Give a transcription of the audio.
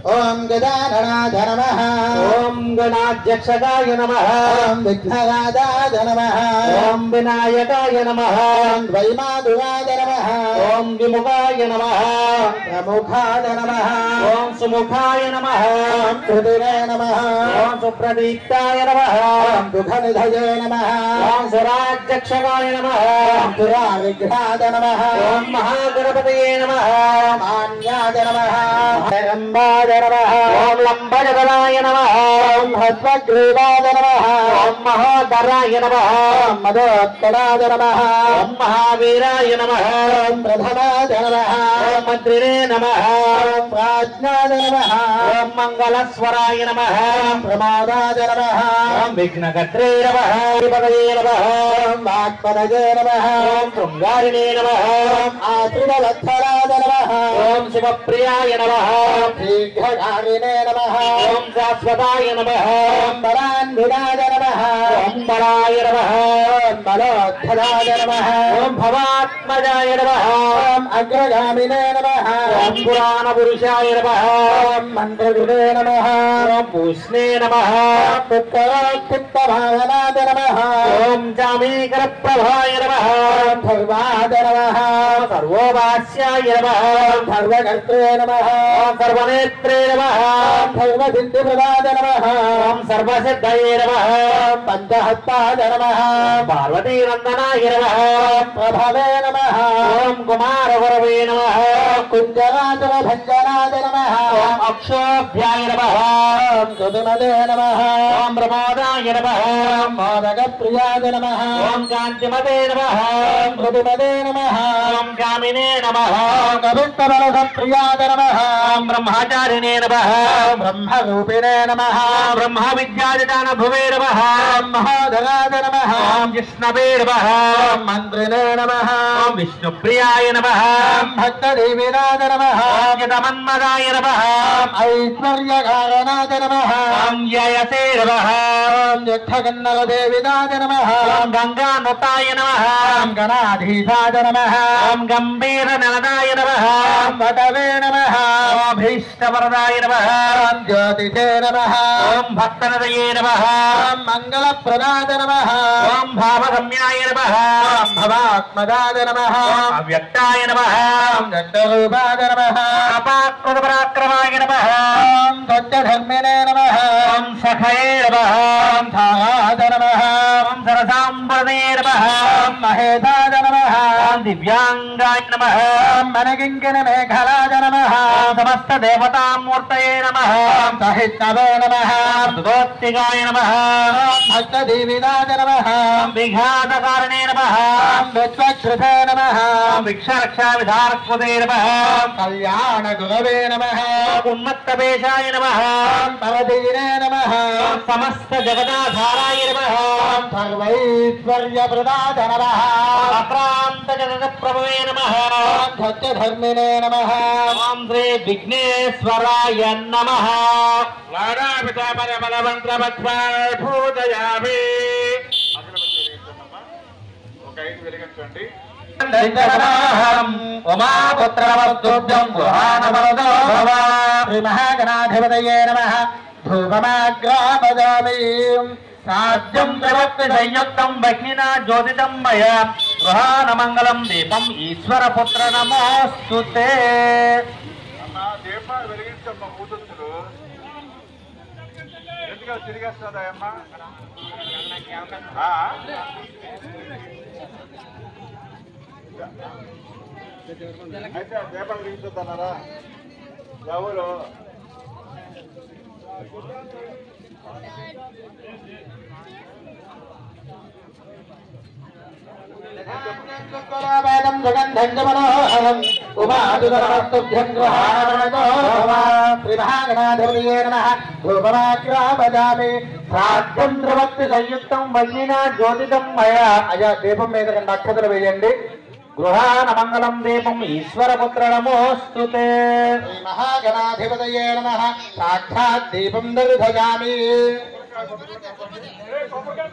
ओम गजाननाय नमः ओम गणाध्यक्षकाय नमः ओम विघ्नराजाय नमः ओम विनायकाय नमः ओम द्वैमातुराय नमः ओम विमुखाय नमः प्रमुखाय नमः ओम सुमुखाय नमः ओम कृतिरे नमः ओम सुप्रदीप्ताय नमः ओम दुःखनिधये नमः ओम सुराध्यक्षकाय नमः ओम सुराविघ्नाय नमः ओम महागणपतये नमः मान्याय नमः हेरम्बाय ओम लंबजगदाय नमः ओम हस्वग्रीवाय नमः ओम महोदराय नमः ओम मदोत्कराय नमः ओम महावीराय नमः ओम प्रथमाय नमः ओम मंत्रिणे नमः ओम प्राज्ञाय नमः ओम मंगलस्वराय नमः ओम प्रमादाय नमः ओम विघ्नकर्त्रे नमः पदये नमः ओम वाक्पदये नमः ओम शृंगारिणे नमः ओम आत्रिवत्सराय नमः ओम शिवप्रियाय नमः ओम शीघ्रगामिने नमः ओम शाश्वताय नमः ओम बलान्विताय नमः ओम बलाय नमः ओम बलोद्धराय नमः ओम भवात्मजाय नमः ओम अग्रगामिने नमः ओम पुराणपुरुषाय नमः ओम मन्त्रगुणे नमः ओम पूष्णे नमः पुत्रोत्थितभावनाय नमः ओम जामीकरप्रभाय नमः ओम भगवाय नमः सर्वोपास्याय नमः ओम सर्वकर्त्रे नमः ओम सर्वनेत्रे नमः ओम सर्वसिद्धिप्रदाय नमः ओम सर्वसिद्धये नमः ओम पंचहस्ताय नमः पार्वतीनन्दनाय नमः ओम प्रभवे नमः ओम कुमारगुरवे नमः कुञ्जराजभञ्जनाय नमः ओम अक्षोभ्याय नमः ओम सुधुमदे नमः ओम प्रमोदाय नमः ओम मोदकप्रियाय नमः ओम कान्तिमते नमः ओम मृदुमदे नमः ओम गामिने नमः ओम कवित्तबलसप्रियाय नमः ओम ब्रह्मचारिणे नमः ओम ब्रह्मरूपिणे नमः ओम ब्रह्मविद्यादिदान भुवे नमः ओम महोदराय नमः ओम विष्णवे नमः ओम मन्त्रिणे नमः ओम विष्णुप्रियाय नमः ओम भक्तदेवीनाय नमः ओम यतमन्मदाय नमः ओम ऐश्वर्यकारणाय नमः ओम ययसे नमः ओम यक्षगन्धर्वदेवीनाय नमः ओम गंगानुताय नमः ओम गणाधीशाय नमः ओम गंभीरनलदाय नमः ओम वटवे नमः ओम भीष्टवरदाय नमः ओम ज्योतिषे नमः ओम भक्तनदये नमः ओम मंगलप्रदाय नमः ओम भावगम्याय नमः ओम भवात्मदाय नमः ओम अव्यक्ताय नमः ओम दण्डरूपाय नमः अपाकृतपराक्रमाय नमः ओम सत्यधर्मिणे नमः ओम सखये नमः ओम धाराय नमः ओम सरसाम्प्रदये नमः ओम महेशाय नमः ओम दिव्यांगाय नमः ओम मनकिङ्किणमेखलाय नमः ओम समस्तदेवतामूर्तये नमः ओम सहिष्णवे नमः ओम सुदोत्तिकाय नमः ओम भक्तदेवीनाय नमः ओम विघातकारणे नमः ओम विश्वकृते नमः ओम भिक्षारक्षाविधारकृते नमः ओम कल्याणगुरवे नमः ओम उन्मत्तपेशाय नमः ओम परदीने नमः ओम समस्तजगदाधाराय नमः ओम सर्वैश्वर्यप्रदाय नमः ओम अक्रान्तजगत्प्रभवे नमः ओम सत्यधर्मिणे नमः ओम श्री विघ्नेश्वराय नमः पूजयामि उमापुत्रवस्तुभ्यं गुहानवरदो भव श्रीमहागणाधिपतये नमः धूपमाग्रापयामि साध्यं प्रवक्ति संयुक्तं बहिना ज्योतितं मया गृहानमङ्गलं दीपं ईश्वरपुत्र नमोऽस्तुते అన్న దీపాలు వెలిగించమ్మ కూతురు ఎందుకు తిరిగేస్తుందమ్మా అయితే దీపాలు వెలిగించుతున్నారా ఎవరు उमादुरवस्तुभ्यं गृहाणवरदो भव श्रीमहागणाधिपतये नमः धूपमाग्रापयामि साध्यं प्रवक्ति संयुक्तं वह्निना ज्योतितं मया अया దీపం మీద నక్షత్రం వేయండి గృహానమంగళం దీపం ఈశ్వరపుత్ర నమోస్తుతే శ్రీమహాగణాధిపతయే నమః సాక్షాత్ దీపం దర్శయామి కొబ్బరికాయ